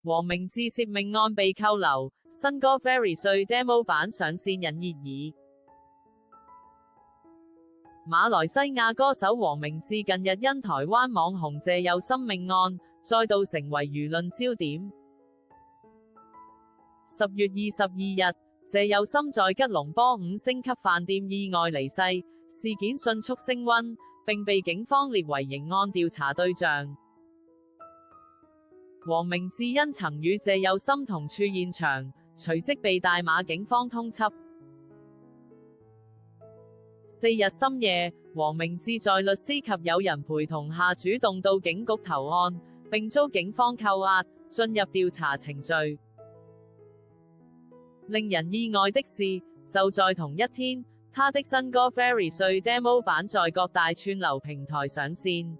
黃明志涉命案被扣留，新歌 Very 碎 Demo 版上線引熱議。馬來西亞歌手黃明志近日因台灣網紅謝佑森命案，再度成為輿論焦點。10月22日，謝佑森在吉隆坡5星級飯店意外離世，事件迅速升溫，並被警方列為刑案調查對象。黃明志因曾與謝佑森同處現場，隨即被大馬警方通緝。4日深夜，黃明志在律師及友人陪同下主動到警局投案，並遭警方扣押，進入調查程序。令人意外的是，就在同一天，他的新歌 Very 碎 Demo 版在各大串流平台上線。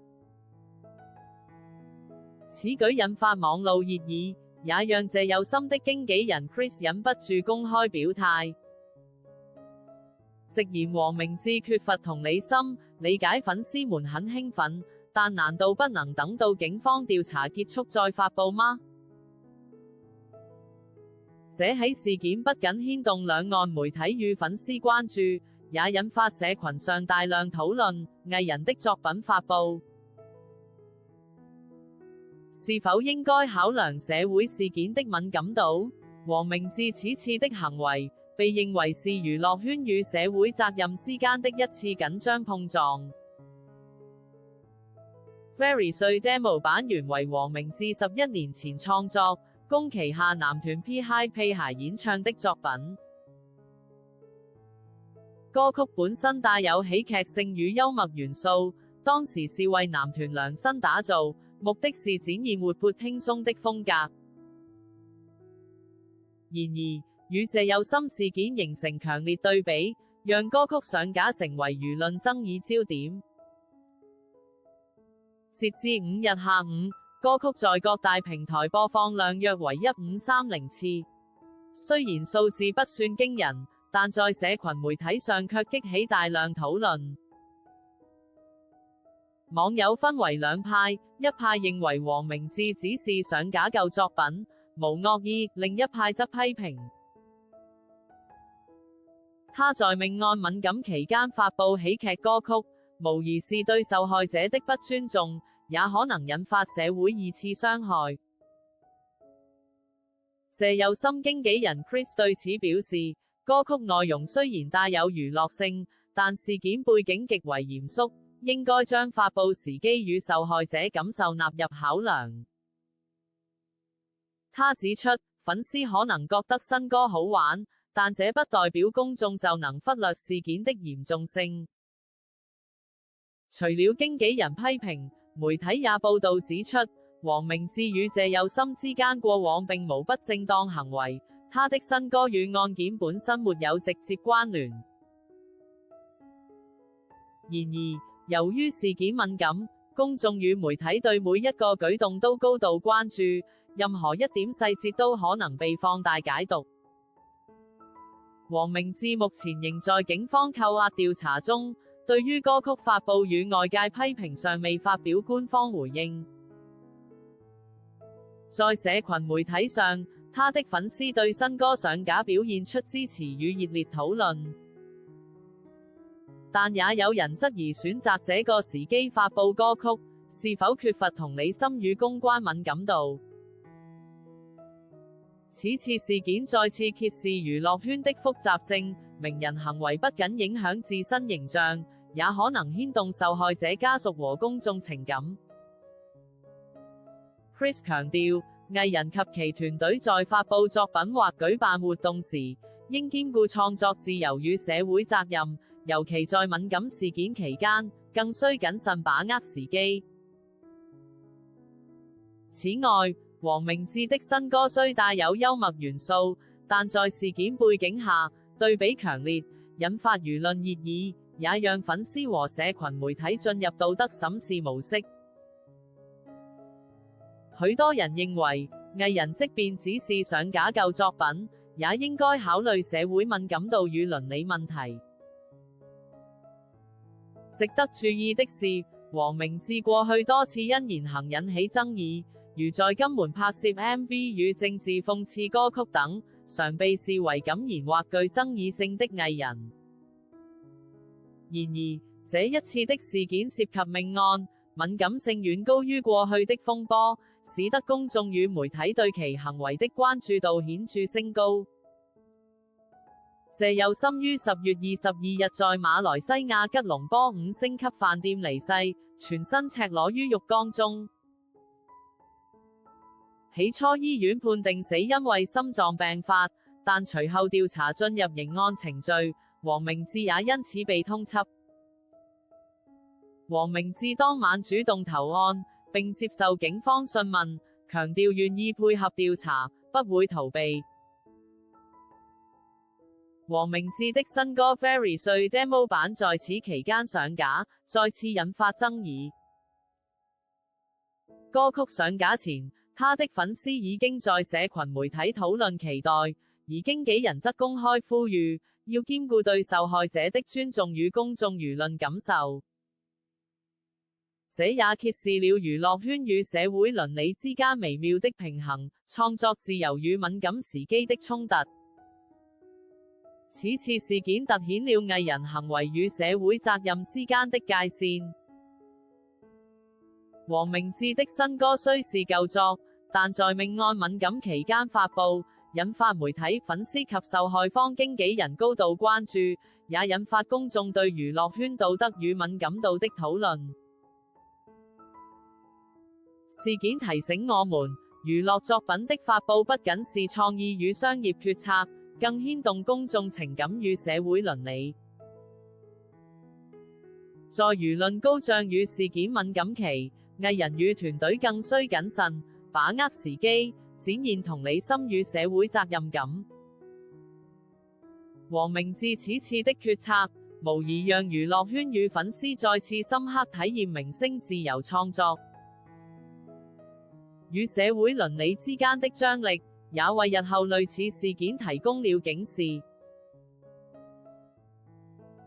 此舉引發網路熱議，也讓謝佑森的經紀人 Chris 忍不住公開表態，直言黃明志缺乏同理心，理解粉絲們很興奮，但難道不能等到警方調查結束再發佈嗎？這起事件不僅牽動兩岸媒體與粉絲關注，也引發社群上大量討論，藝人的作品發佈是否應該考量社會事件的敏感度？黃明志此次的行為被認為是娛樂圈與社會責任之間的一次緊張碰撞。Very 碎 Demo 版原為黃明志11年前創作，供旗下男團 P.Hype 屁孩演唱的作品。歌曲本身帶有喜劇性與幽默元素，當時是為男團量身打造，目的是展現活潑輕鬆的風格。然而，與謝佑森事件形成強烈對比，讓歌曲上架成為輿論爭議焦點。截至5日下午，歌曲在各大平台播放量約為1530次，雖然數字不算驚人，但在社群媒體上卻激起大量討論。網友分為兩派，一派認為黃明志只是上架舊作品，無惡意，另一派則批評他在命案敏感期間發佈喜劇歌曲，無疑是對受害者的不尊重，也可能引發社會二次傷害。謝佑森經紀人 Chris 對此表示，歌曲內容雖然帶有娛樂性，但事件背景極為嚴肅，應該將發佈時機與受害者感受納入考量。他指出，粉絲可能覺得新歌好玩，但這不代表公眾就能忽略事件的嚴重性。除了經紀人批評，媒體也報道指出，黃明志與謝佑森之間過往並無不正當行為，他的新歌與案件本身沒有直接關聯。然而，由於事件敏感，公眾與媒體對每一個舉動都高度關注，任何一點細節都可能被放大解讀。黃明志目前仍在警方扣押調查中，對於歌曲發佈與外界批評尚未發表官方回應。在社群媒體上，他的粉絲對新歌上架表現出支持與熱烈討論，但也有人質疑選擇這個時機發佈歌曲，是否缺乏同理心與公關敏感度。此次事件再次揭示娛樂圈的複雜性，名人行為不僅影響自身形象，也可能牽動受害者家屬和公眾情感。Chris 強調，藝人及其團隊在發佈作品或舉辦活動時，應兼顧創作自由與社會責任，尤其在敏感事件期間，更需謹慎把握時機。此外，黃明志的新歌雖帶有幽默元素，但在事件背景下，對比強烈，引發輿論熱議，也讓粉絲和社群媒體進入道德審視模式。許多人認為，藝人即便只是上架舊作品，也應該考慮社會敏感度與倫理問題。值得注意的是，黃明志過去多次因言行引起爭議，如在金門拍攝 MV 與政治諷刺歌曲等，常被視為敢言或具爭議性的藝人。然而，這一次的事件涉及命案，敏感性遠高於過去的風波，使得公眾與媒體對其行為的關注度顯著升高。謝又森於10月22日在馬來西亞吉隆坡5星級飯店離世，全身赤裸於浴缸中。起初醫院判定死因為心臟病發，但隨後調查進入刑案程序，黃明志也因此被通緝。黃明志當晚主動投案，並接受警方訊問，強調願意配合調查，不會逃避。黃明志的新歌《Very 碎》Demo 版在此期間上架，再次引發爭議。歌曲上架前，他的粉絲已經在社群媒體討論期待，而經紀人則公開呼籲，要兼顧對受害者的尊重與公眾輿論感受。這也揭示了娛樂圈與社會倫理之間微妙的平衡，創作自由與敏感時機的衝突。此次事件凸顯了藝人行為與社會責任之間的界線。黃明志的新歌雖是舊作，但在命案敏感期間發布，引發媒體、粉絲及受害方經紀人高度關注，也引發公眾對娛樂圈道德與敏感度的討論。事件提醒我們，娛樂作品的發布不僅是創意與商業決策，更牽動公眾情感與社會倫理。在輿論高漲與事件敏感期，藝人與團隊更需謹慎，把握時機，展現同理心與社會責任感。黃明志此次的決策，無疑讓娛樂圈與粉絲再次深刻體驗明星自由創作與社會倫理之間的張力，也為日後類似事件提供了警示。